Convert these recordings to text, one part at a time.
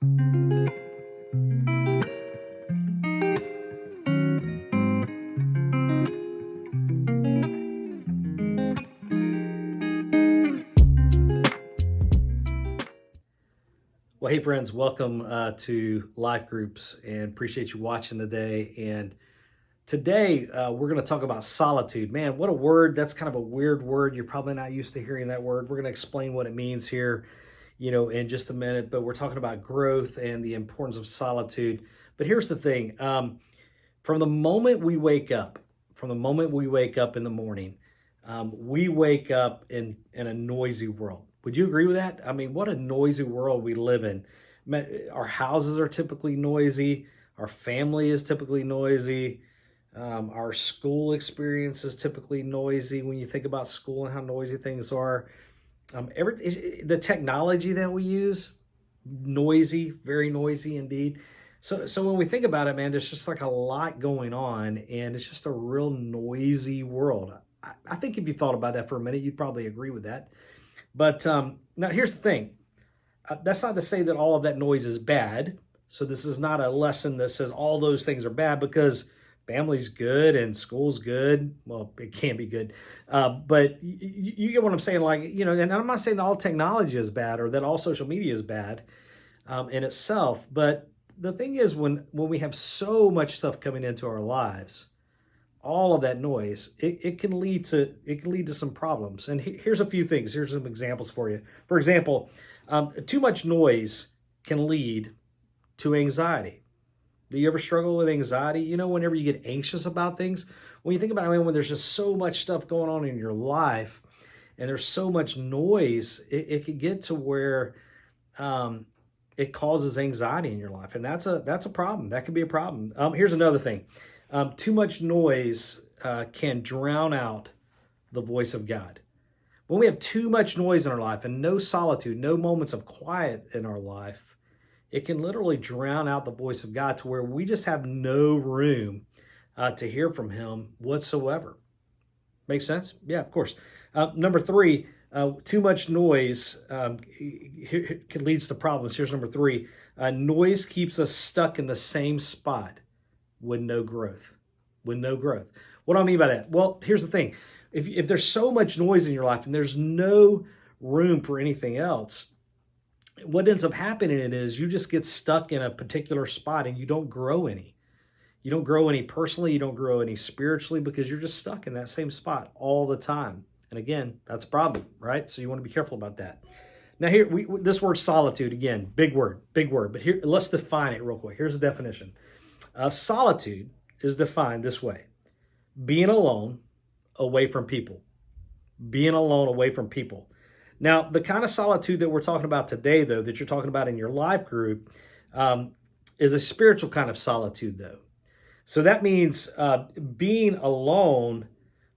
Well, hey friends, welcome to Life Groups, and appreciate you watching today. And today we're going to talk about solitude. Man, what a word! That's kind of a weird word. You're probably not used to hearing that word. We're going to explain what it means here, in just a minute. But we're talking about growth and the importance of solitude. But here's the thing: from the moment we wake up, in the morning, we wake up in a noisy world. Would you agree with that? I mean, what a noisy world we live in. Our houses are typically noisy. Our family is typically noisy. Our school experience is typically noisy. When you think about school and how noisy things are, the technology that we use, noisy, very noisy indeed. So when we think about it, man, there's just like a lot going on, and it's just a real noisy world. I think if you thought about that for a minute, you'd probably agree with that. But now here's the thing. That's not to say that all of that noise is bad. So this is not a lesson that says all those things are bad, because family's good and school's good. Well, it can be good. But you get what I'm saying? And I'm not saying that all technology is bad or that all social media is bad in itself. But the thing is, when we have so much stuff coming into our lives, all of that noise, it can lead to some problems. And here's a few things. Here's some examples for you. For example, too much noise can lead to anxiety. Do you ever struggle with anxiety? Whenever you get anxious about things, when you think about it, when there's just so much stuff going on in your life and there's so much noise, it could get to where it causes anxiety in your life. And that's a problem. That could be a problem. Here's another thing. Too much noise can drown out the voice of God. When we have too much noise in our life and no solitude, no moments of quiet in our life, it can literally drown out the voice of God to where we just have no room to hear from Him whatsoever. Make sense? Yeah, of course. Number three, too much noise leads to problems. Here's number three. Noise keeps us stuck in the same spot with no growth. What do I mean by that? Well, here's the thing. If there's so much noise in your life and there's no room for anything else, what ends up happening is you just get stuck in a particular spot and you don't grow any. You don't grow any personally, you don't grow any spiritually, because you're just stuck in that same spot all the time. And again, that's a problem, right? So you want to be careful about that. Now here, this word solitude, again, big word. But here, let's define it real quick. Here's the definition. Solitude is defined this way: being alone, away from people. Being alone, away from people. Now, the kind of solitude that we're talking about today, though, that you're talking about in your life group, is a spiritual kind of solitude, though. So that means being alone,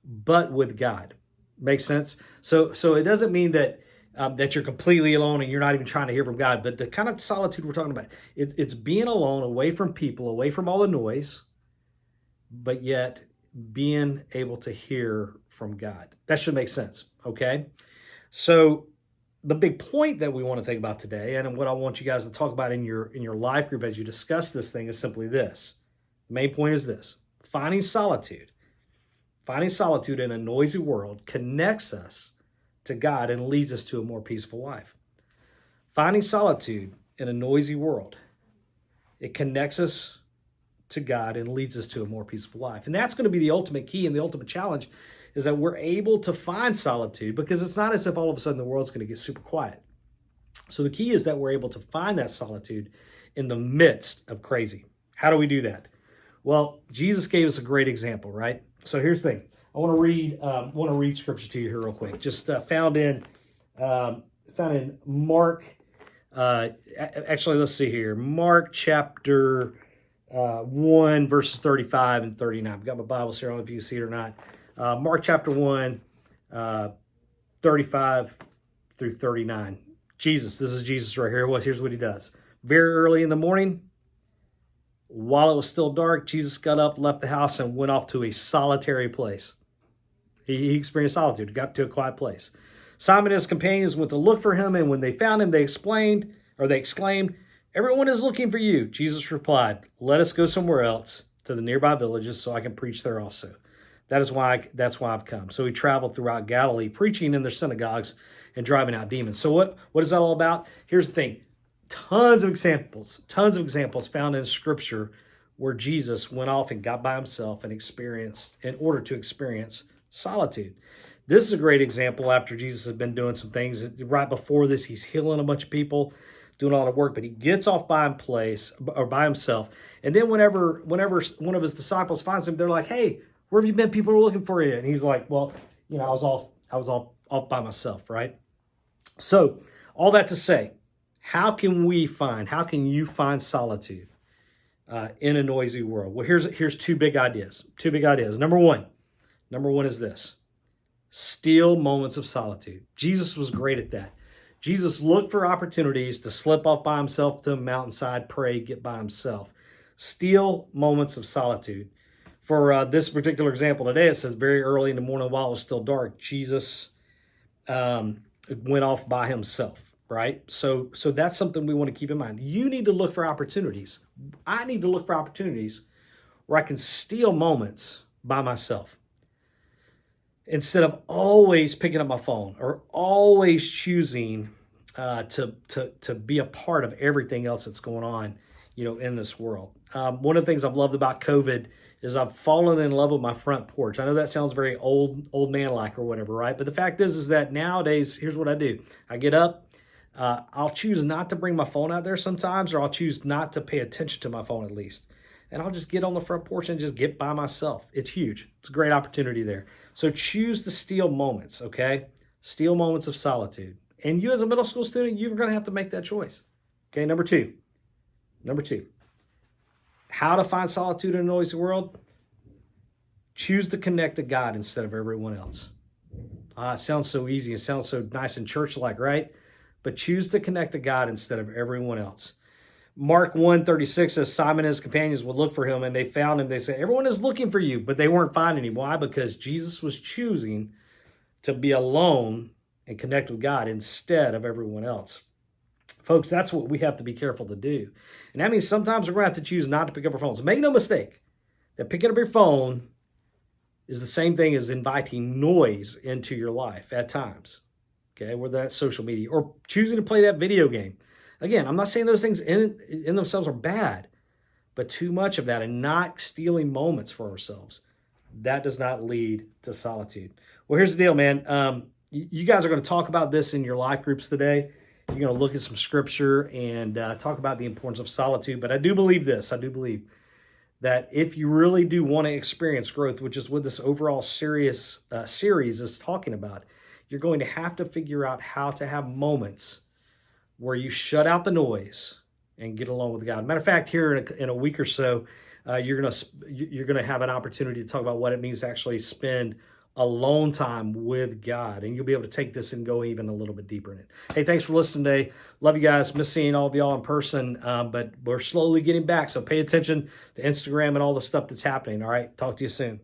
but with God. Makes sense? So it doesn't mean that that you're completely alone and you're not even trying to hear from God. But the kind of solitude we're talking about, it's being alone, away from people, away from all the noise, but yet being able to hear from God. That should make sense, okay? So the big point that we want to think about today, and what I want you guys to talk about in your life group as you discuss this thing, is simply this. The main point is this: finding solitude in a noisy world connects us to God and leads us to a more peaceful life. Finding solitude in a noisy world, it connects us to God and leads us to a more peaceful life. And that's going to be the ultimate key and the ultimate challenge, is that we're able to find solitude, because it's not as if all of a sudden the world's going to get super quiet. So the key is that we're able to find that solitude in the midst of crazy. How do we do that? Well, Jesus gave us a great example, right? So here's the thing. I want to read scripture to you here real quick. Just found in Mark. Actually, let's see here. Mark chapter 1, verses 35 and 39. I've got my Bibles here. I don't know if you can see it or not. Mark chapter 1, 35 through 39. This is Jesus right here. Here's what he does. Very early in the morning, while it was still dark, Jesus got up, left the house, and went off to a solitary place. He experienced solitude, got to a quiet place. Simon and his companions went to look for him, and when they found him, they exclaimed, Everyone is looking for you. Jesus replied, let us go somewhere else to the nearby villages so I can preach there also. That's why I've come. So he traveled throughout Galilee, preaching in their synagogues and driving out demons. So what is that all about? Here's the thing. Tons of examples found in Scripture where Jesus went off and got by himself and in order to experience solitude. This is a great example after Jesus has been doing some things. Right before this, he's healing a bunch of people, doing a lot of work, but he gets off by himself. And then whenever one of his disciples finds him, they're like, hey, where have you been? People are looking for you. And he's like, well, I was off by myself, right? So all that to say, how can you find solitude in a noisy world? Well, here's two big ideas. Number one is this: steal moments of solitude. Jesus was great at that. Jesus looked for opportunities to slip off by himself to a mountainside, pray, get by himself. Steal moments of solitude. For this particular example today, it says very early in the morning while it was still dark, Jesus went off by himself. Right? So that's something we want to keep in mind. You need to look for opportunities. I need to look for opportunities where I can steal moments by myself instead of always picking up my phone or always choosing to be a part of everything else that's going on, in this world. One of the things I've loved about COVID is I've fallen in love with my front porch. I know that sounds very old man-like or whatever, right? But the fact is that nowadays, here's what I do. I get up, I'll choose not to bring my phone out there sometimes, or I'll choose not to pay attention to my phone at least. And I'll just get on the front porch and just get by myself. It's huge. It's a great opportunity there. So choose to steal moments, okay? Steal moments of solitude. And you as a middle school student, you're going to have to make that choice. Okay, number two. How to find solitude in a noisy world? Choose to connect to God instead of everyone else. It sounds so easy. It sounds so nice and church-like, right? But choose to connect to God instead of everyone else. Mark 1:36 says Simon and his companions would look for him, and they found him. They said, everyone is looking for you, but they weren't finding him. Why? Because Jesus was choosing to be alone and connect with God instead of everyone else. Folks, that's what we have to be careful to do. And that means sometimes we're going to have to choose not to pick up our phones. Make no mistake that picking up your phone is the same thing as inviting noise into your life at times. Okay, whether that's social media or choosing to play that video game. Again, I'm not saying those things in themselves are bad, but too much of that and not stealing moments for ourselves, that does not lead to solitude. Well, here's the deal, man. You guys are going to talk about this in your life groups today. You're going to look at some scripture and talk about the importance of solitude. But I do believe this. I do believe that if you really do want to experience growth, which is what this overall series is talking about, you're going to have to figure out how to have moments where you shut out the noise and get along with God. Matter of fact, here in a week or so, you're gonna have an opportunity to talk about what it means to actually spend alone time with God, and you'll be able to take this and go even a little bit deeper in it. Hey, thanks for listening today. Love you guys. Miss seeing all of y'all in person, but we're slowly getting back. So pay attention to Instagram and all the stuff that's happening. All right, talk to you soon.